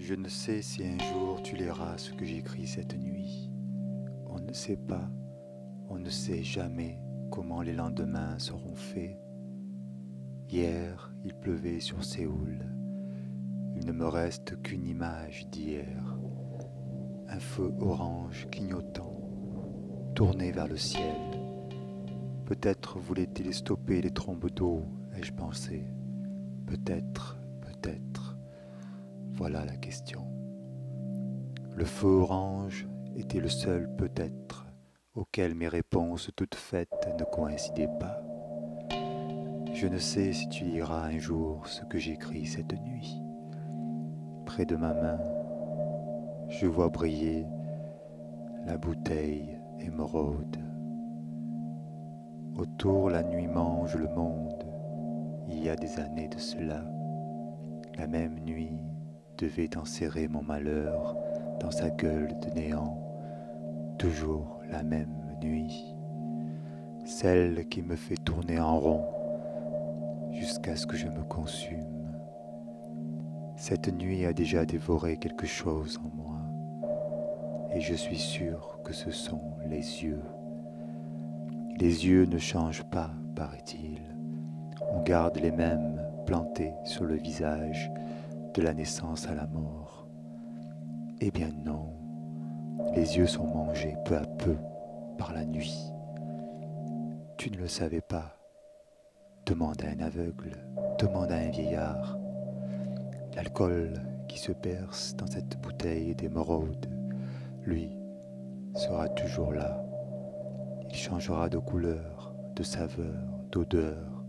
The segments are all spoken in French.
Je ne sais si un jour tu liras ce que j'écris cette nuit. On ne sait pas, on ne sait jamais comment les lendemains seront faits. Hier, il pleuvait sur Séoul. Il ne me reste qu'une image d'hier. Un feu orange clignotant, tourné vers le ciel. Peut-être voulait-il stopper les trombes d'eau, ai-je pensé. Peut-être. Voilà la question. Le feu orange était le seul peut-être auquel mes réponses toutes faites ne coïncidaient pas. Je ne sais si tu liras un jour ce que j'écris cette nuit. Près de ma main, je vois briller la bouteille émeraude. Autour, la nuit mange le monde. Il y a des années de cela, la même nuit devait enserrer mon malheur dans sa gueule de néant. Toujours la même nuit, celle qui me fait tourner en rond jusqu'à ce que je me consume. Cette nuit a déjà dévoré quelque chose en moi, et je suis sûr que ce sont les yeux. Les yeux ne changent pas, paraît-il. On garde les mêmes plantés sur le visage de la naissance à la mort. Eh bien non, les yeux sont mangés peu à peu par la nuit. Tu ne le savais pas. Demande à un aveugle, demande à un vieillard. L'alcool qui se berce dans cette bouteille d'émeraude, lui, sera toujours là. Il changera de couleur, de saveur, d'odeur.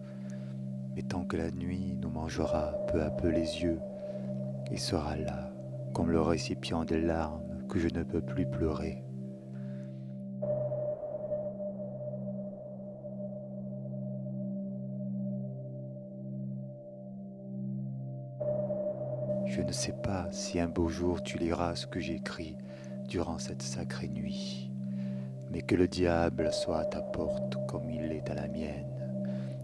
Mais tant que la nuit nous mangera peu à peu les yeux, il sera là, comme le récipient des larmes que je ne peux plus pleurer. Je ne sais pas si un beau jour tu liras ce que j'écris durant cette sacrée nuit, mais que le diable soit à ta porte comme il est à la mienne,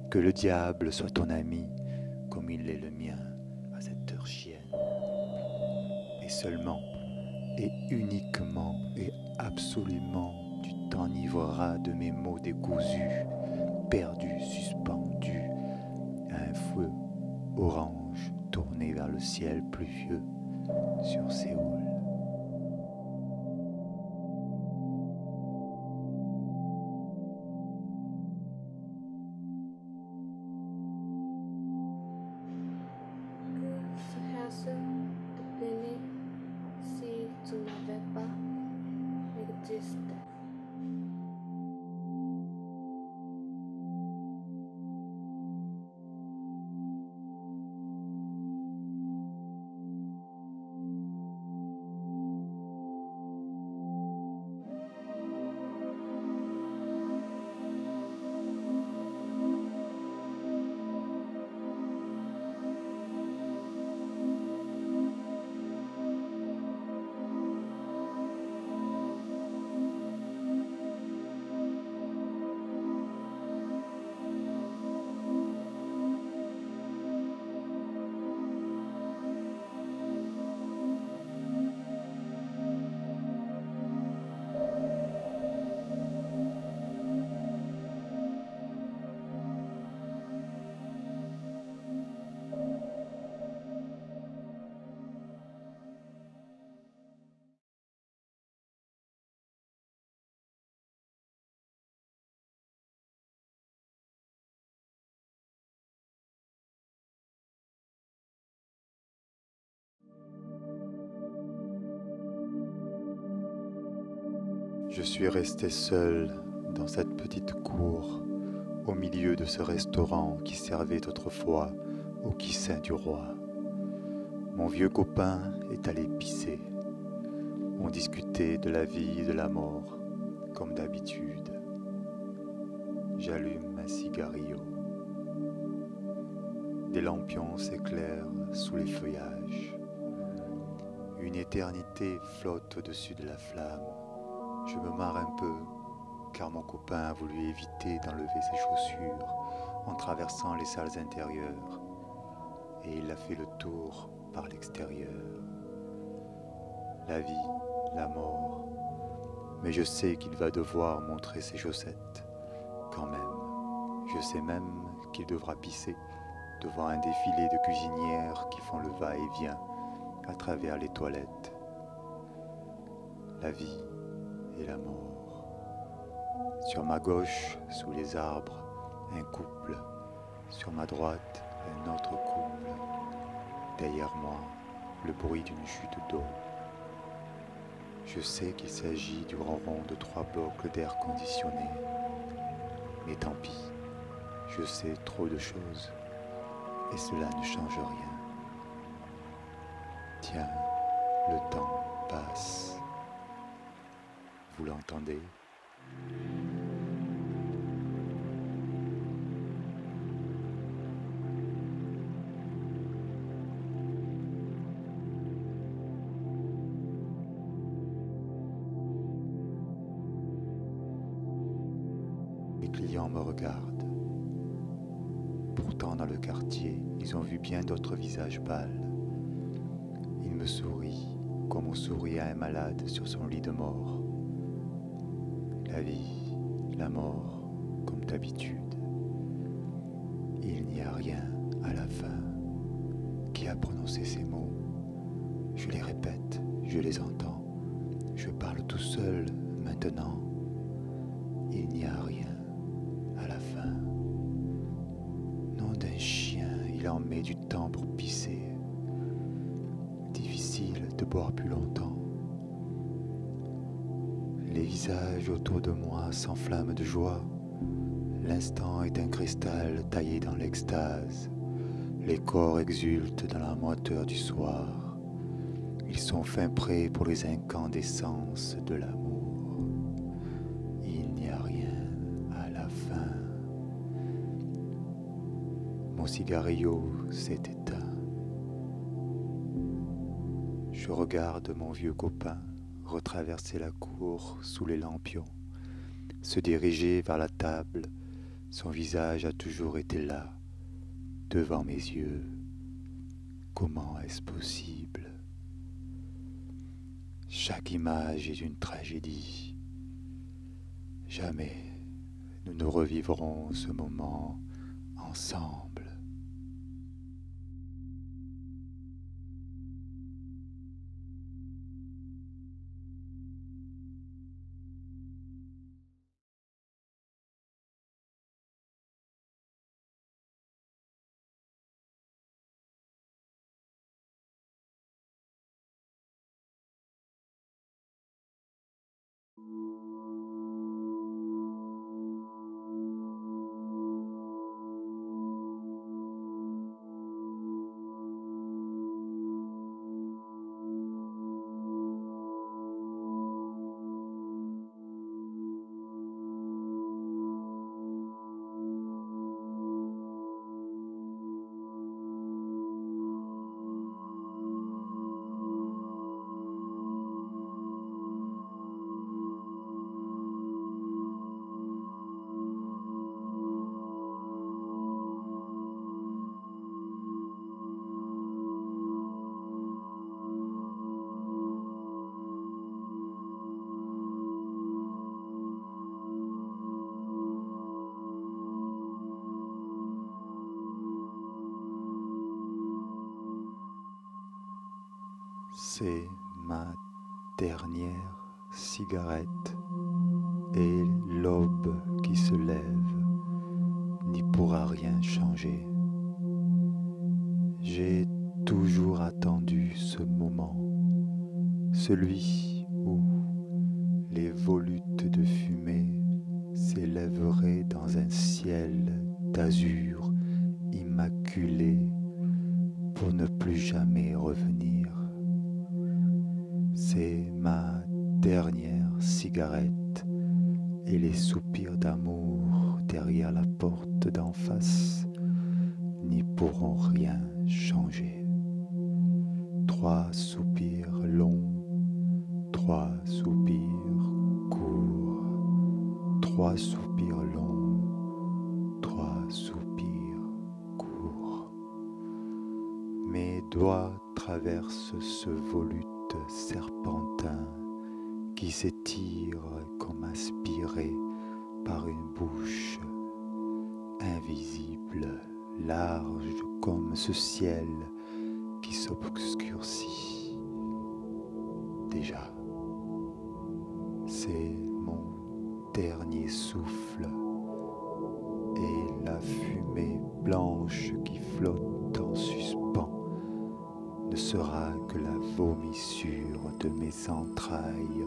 que le diable soit ton ami comme il est le mien à cette heure chienne. Et seulement, et uniquement, et absolument, tu t'enivreras de mes mots décousus, perdus, suspendus à un feu orange tourné vers le ciel pluvieux sur Séoul. Que hasn't the beginning si tu n'avais pas existé? Je suis resté seul dans cette petite cour, au milieu de ce restaurant qui servait autrefois au quissin du roi. Mon vieux copain est allé pisser. On discutait de la vie et de la mort, comme d'habitude. J'allume un cigarillo. Des lampions s'éclairent sous les feuillages. Une éternité flotte au-dessus de la flamme. Je me marre un peu, car mon copain a voulu éviter d'enlever ses chaussures en traversant les salles intérieures, et il a fait le tour par l'extérieur. la vie, la mort. Mais je sais qu'il va devoir montrer ses chaussettes, quand même. Je sais même qu'il devra pisser devant un défilé de cuisinières qui font le va-et-vient à travers les toilettes. La vie et la mort. Sur ma gauche, sous les arbres, un couple. Sur ma droite, un autre couple. Derrière moi, le bruit d'une chute d'eau. Je sais qu'il s'agit du ronron de 3 blocs d'air conditionné. Mais tant pis, je sais trop de choses et cela ne change rien. Tiens, le temps passe. Vous l'entendez ? Les clients me regardent. Pourtant, dans le quartier, ils ont vu bien d'autres visages pâles. Ils me sourient comme on sourit à un malade sur son lit de mort. La vie, la mort, comme d'habitude. Il n'y a rien à la fin. Qui a prononcé ces mots? Je les répète, je les entends. Je parle tout seul maintenant. Il n'y a rien à la fin. Nom d'un chien, il en met du temps pour pisser. Difficile de boire plus longtemps. Les visages autour de moi s'enflamment de joie. L'instant est un cristal taillé dans l'extase. Les corps exultent dans la moiteur du soir. Ils sont fin prêts pour les incandescences de l'amour. Il n'y a rien à la fin. Mon cigarillo s'est éteint. Je regarde mon vieux copain retraverser la cour sous les lampions, se diriger vers la table. Son visage a toujours été là, devant mes yeux. Comment est-ce possible? Chaque image est une tragédie. Jamais nous ne revivrons ce moment ensemble. C'est ma dernière cigarette et l'aube qui se lève n'y pourra rien changer. J'ai toujours attendu ce moment, celui où les volutes de fumée s'élèveraient dans un ciel d'azur immaculé pour ne plus jamais revenir. C'est ma dernière cigarette et les soupirs d'amour derrière la porte d'en face n'y pourront rien changer. 3 soupirs longs, 3 soupirs courts, 3 soupirs longs, 3 soupirs courts. Mes doigts traversent ce volute serpentin qui s'étire comme aspiré par une bouche invisible, large comme ce ciel qui s'obscurcit. Déjà, c'est mon dernier souffle et la fumée blanche qui flotte en suspens ne sera que la vomissure de mes entrailles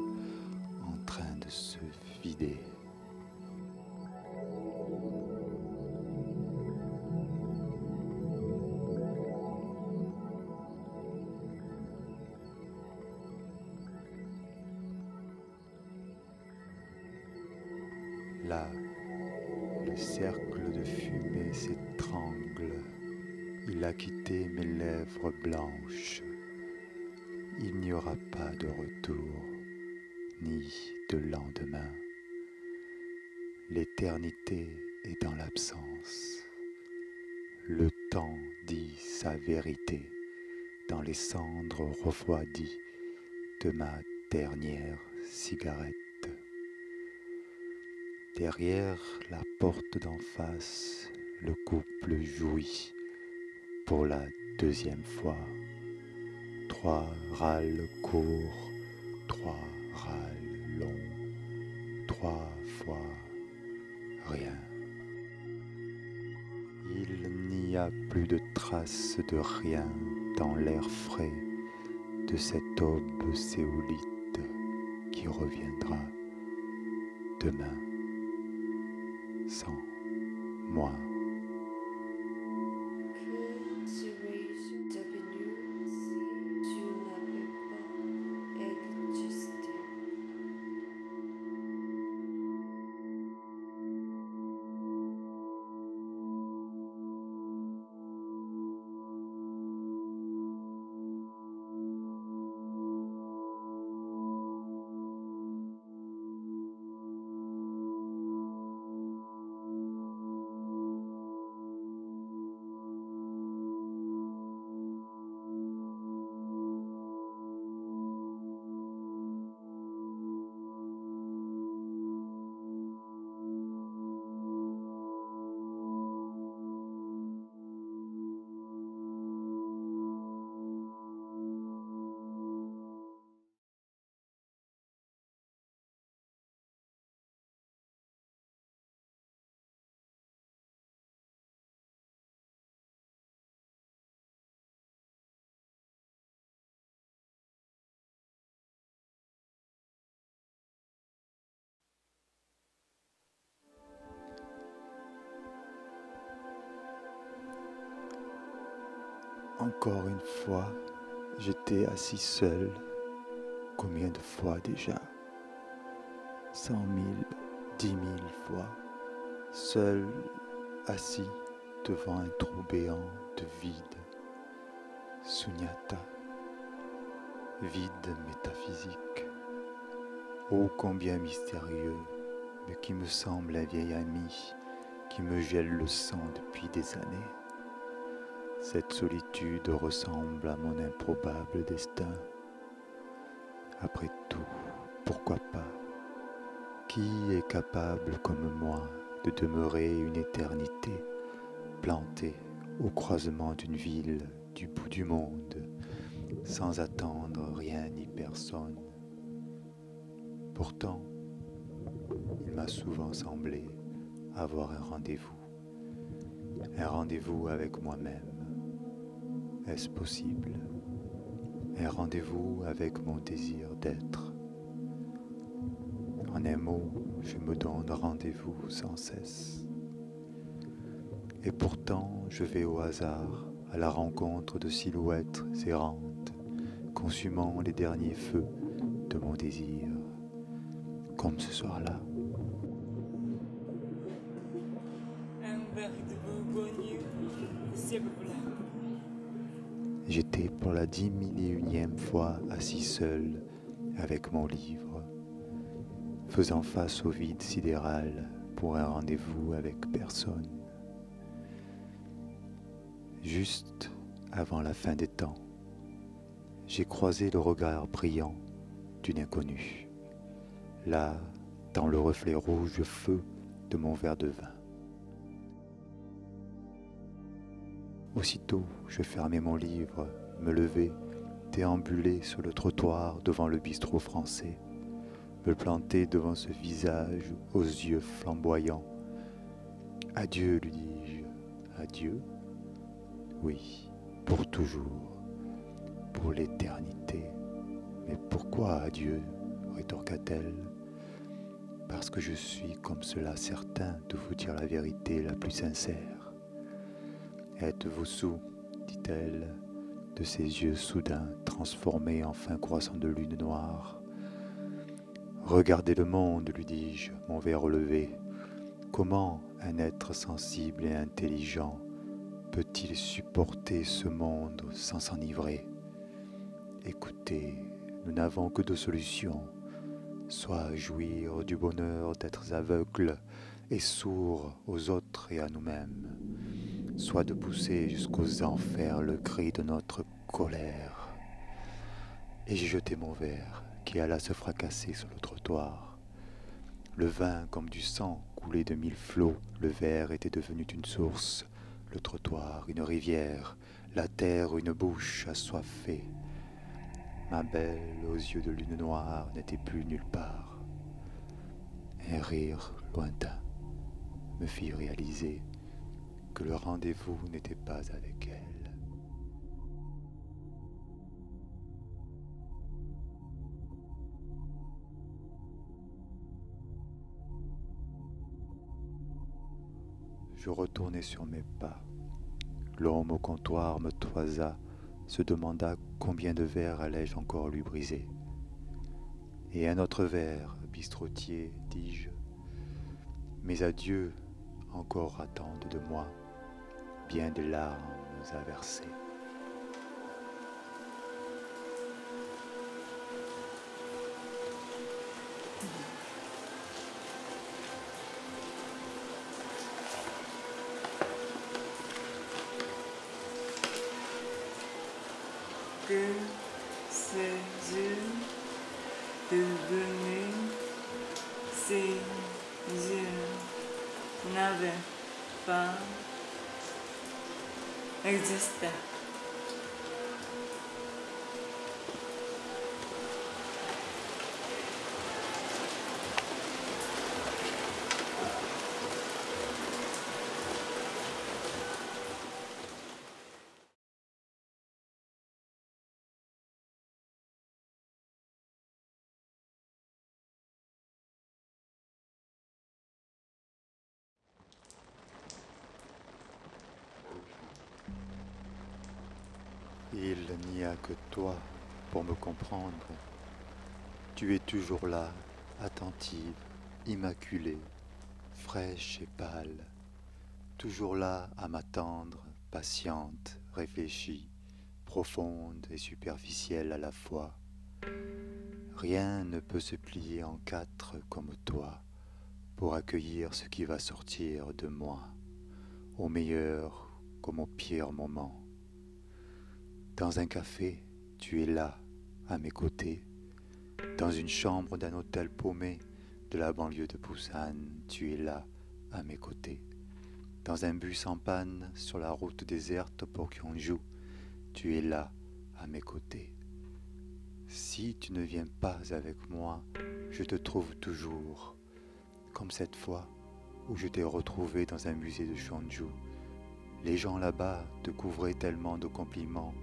en train de se vider. Là, le cercle de fumée s'étrangle. Il a quitté mes lèvres blanches. Il n'y aura pas de retour, ni de lendemain. L'éternité est dans l'absence. Le temps dit sa vérité dans les cendres refroidies de ma dernière cigarette. Derrière la porte d'en face, le couple jouit pour la deuxième fois. 3 râles courts, 3 râles longs, 3 fois rien. Il n'y a plus de traces de rien dans l'air frais de cette aube séoulite qui reviendra demain sans moi. Que serais-je devenu si tu n'avais pas existé? Encore une fois, j'étais assis seul. Combien de fois déjà? 100 000, 10 000 fois. Seul, assis devant un trou béant de vide. Sunyata. Vide métaphysique. Ô combien mystérieux, mais qui me semble un vieil ami qui me gèle le sang depuis des années. Cette solitude ressemble à mon improbable destin. Après tout, pourquoi pas? Qui est capable comme moi de demeurer une éternité planté au croisement d'une ville du bout du monde sans attendre rien ni personne? Pourtant, il m'a souvent semblé avoir un rendez-vous avec moi-même. Est-ce possible? Un rendez-vous avec mon désir d'être. En un mot, je me donne rendez-vous sans cesse. Et pourtant, je vais au hasard à la rencontre de silhouettes errantes, consumant les derniers feux de mon désir, comme ce soir-là. Un verre de Bourgogne, s'il vous plaît. J'étais pour la 10 000e fois assis seul avec mon livre, faisant face au vide sidéral pour un rendez-vous avec personne. Juste avant la fin des temps, j'ai croisé le regard brillant d'une inconnue, là, dans le reflet rouge feu de mon verre de vin. Aussitôt, je fermai mon livre, me levai, déambulai sur le trottoir devant le bistrot français, me plantai devant ce visage aux yeux flamboyants. Adieu, lui dis-je, adieu? Oui, pour toujours, pour l'éternité. Mais pourquoi adieu? Rétorqua-t-elle. Parce que je suis comme cela certain de vous dire la vérité la plus sincère. Êtes-vous soûl? Dit-elle, de ses yeux soudain transformés en fin croissant de lune noire. Regardez le monde, lui dis-je, mon verre relevé. Comment un être sensible et intelligent peut-il supporter ce monde sans s'enivrer? Écoutez, nous n'avons que deux solutions, soit jouir du bonheur d'être aveugles et sourds aux autres et à nous-mêmes, soit de pousser jusqu'aux enfers le cri de notre colère. Et j'ai jeté mon verre, qui alla se fracasser sur le trottoir. Le vin comme du sang coulait de mille flots, le verre était devenu une source, le trottoir une rivière, la terre une bouche assoiffée. Ma belle aux yeux de lune noire n'était plus nulle part. Un rire lointain me fit réaliser que le rendez-vous n'était pas avec elle. Je retournai sur mes pas. L'homme au comptoir me toisa, se demanda combien de verres allais-je encore lui briser. Et un autre verre, bistrotier, dis-je. Mes adieux encore attendent de moi bien des larmes à verser. Que ces yeux devenus, ces yeux n'avaient pas existé. Il n'y a que toi pour me comprendre. Tu es toujours là, attentive, immaculée, fraîche et pâle, toujours là à m'attendre, patiente, réfléchie, profonde et superficielle à la fois. Rien ne peut se plier en quatre comme toi pour accueillir ce qui va sortir de moi, au meilleur comme au pire moment. Dans un café, tu es là, à mes côtés. Dans une chambre d'un hôtel paumé de la banlieue de Busan, tu es là, à mes côtés. Dans un bus en panne sur la route déserte pour Gyeongju, tu es là, à mes côtés. Si tu ne viens pas avec moi, je te trouve toujours, comme cette fois où je t'ai retrouvé dans un musée de Cheongju. Les gens là-bas te couvraient tellement de compliments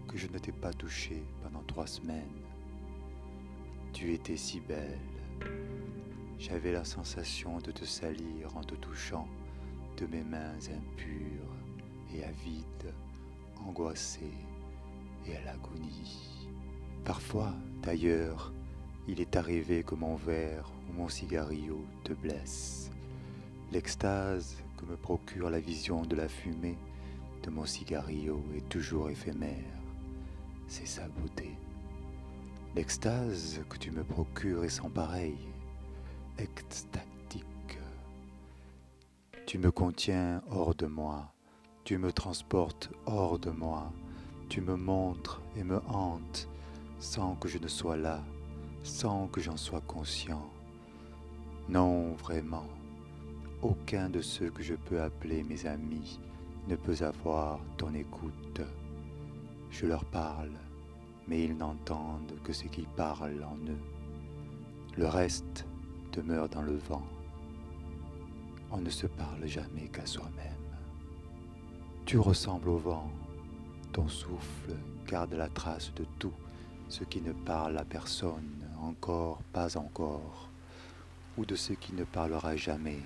que je ne t'ai pas touché pendant 3 semaines. Tu étais si belle. J'avais la sensation de te salir en te touchant de mes mains impures et avides, angoissées et à l'agonie. Parfois, d'ailleurs, il est arrivé que mon verre ou mon cigarillo te blesse. L'extase que me procure la vision de la fumée de mon cigarillo est toujours éphémère. C'est sa beauté. L'extase que tu me procures est sans pareil, extatique. Tu me contiens hors de moi, tu me transportes hors de moi, Tu me montres et me hantes sans que je ne sois là, sans que j'en sois conscient. Non, vraiment, aucun de ceux que je peux appeler mes amis ne peut avoir ton écoute. Je leur parle, mais ils n'entendent que ce qui parle en eux. Le reste demeure dans le vent. On ne se parle jamais qu'à soi-même. Tu ressembles au vent. Ton souffle garde la trace de tout ce qui ne parle à personne, encore pas encore, ou de ce qui ne parlera jamais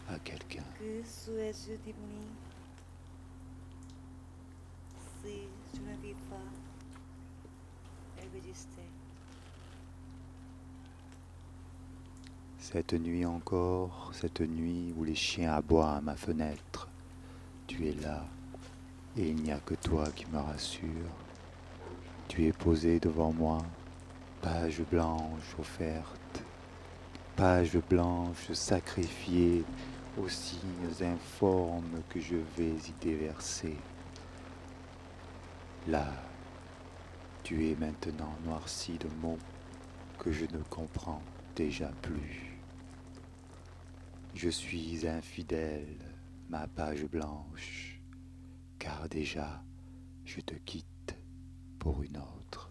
à quelqu'un. Que souhaites-je diminuer si je ne vis pas exister? Cette nuit encore, cette nuit où les chiens aboient à ma fenêtre, tu es là, et il n'y a que toi qui me rassure. Tu es posé devant moi, page blanche offerte, page blanche sacrifiée aux signes informes que je vais y déverser. Là, tu es maintenant noirci de mots que je ne comprends déjà plus. Je suis infidèle, ma page blanche, car déjà je te quitte pour une autre.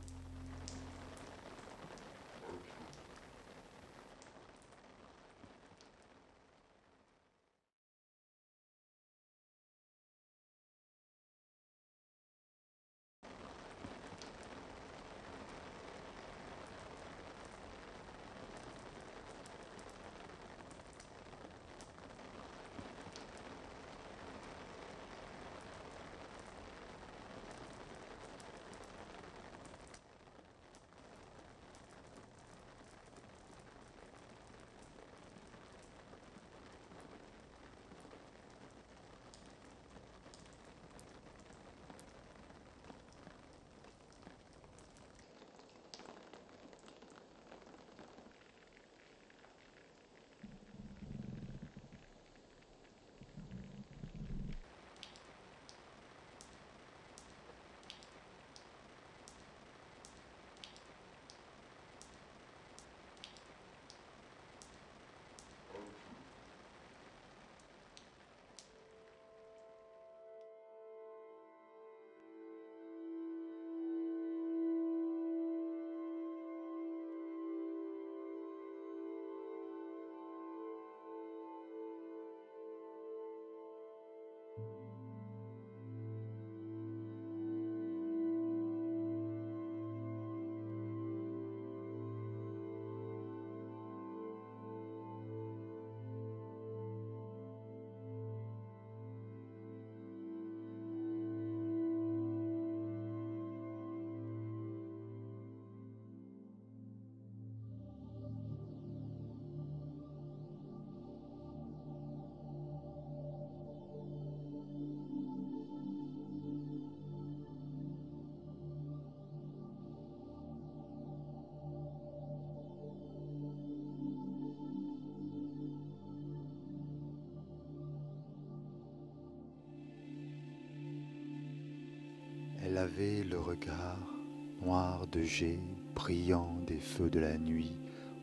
Elle avait le regard noir de jet, brillant des feux de la nuit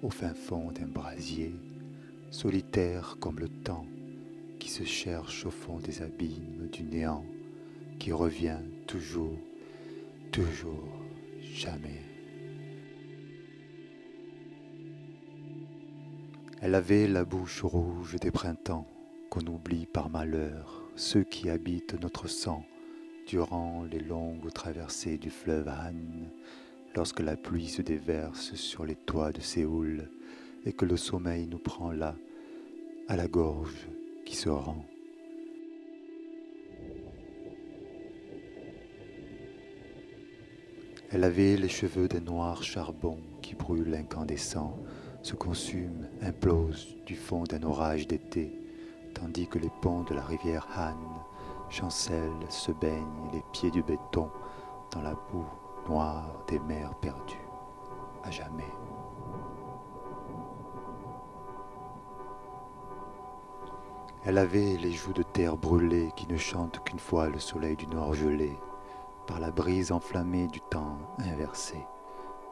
au fin fond d'un brasier, solitaire comme le temps qui se cherche au fond des abîmes du néant, qui revient toujours, toujours, jamais. Elle avait la bouche rouge des printemps qu'on oublie par malheur, ceux qui habitent notre sang durant les longues traversées du fleuve Han, lorsque la pluie se déverse sur les toits de Séoul et que le sommeil nous prend là, à la gorge qui se rend. Elle avait les cheveux d'un noir charbon qui brûle incandescent, se consume, implose du fond d'un orage d'été, tandis que les ponts de la rivière Han chancellent, se baignent les pieds du béton dans la boue noire des mers perdues, à jamais. Elle avait les joues de terre brûlée qui ne chantent qu'une fois le soleil du nord gelé, par la brise enflammée du temps inversé,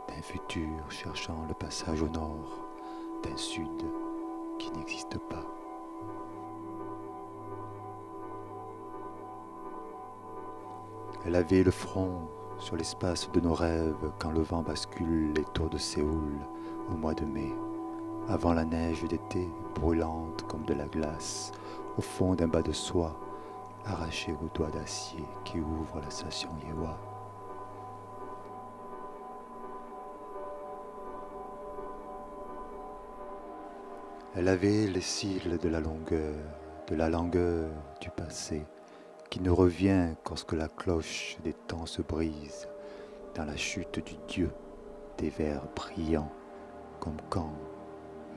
d'un futur cherchant le passage au nord, d'un sud qui n'existe pas. Elle avait le front sur l'espace de nos rêves quand le vent bascule les tours de Séoul au mois de mai, avant la neige d'été brûlante comme de la glace, au fond d'un bas de soie arraché aux doigts d'acier qui ouvre la station Yewa. Elle avait les cils de la langueur du passé, qui ne revient lorsque la cloche des temps se brise, dans la chute du Dieu, des vers brillants, comme quand,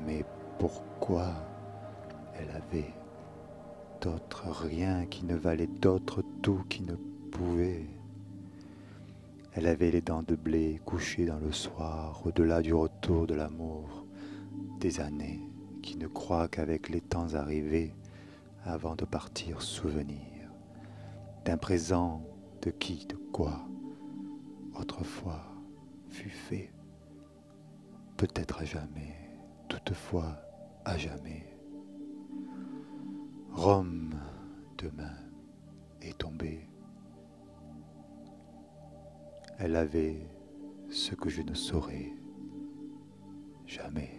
mais pourquoi elle avait d'autres rien qui ne valait, d'autres tout qui ne pouvait. Elle avait les dents de blé couchées dans le soir, au-delà du retour de l'amour, des années qui ne croient qu'avec les temps arrivés, avant de partir souvenir d'un présent de qui, de quoi, autrefois fut fait, peut-être à jamais, toutefois à jamais. Rome, demain, est tombée. Elle avait ce que je ne saurais jamais.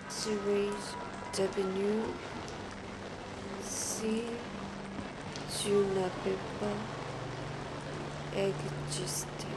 Serais-je si tu n'avais pas existé?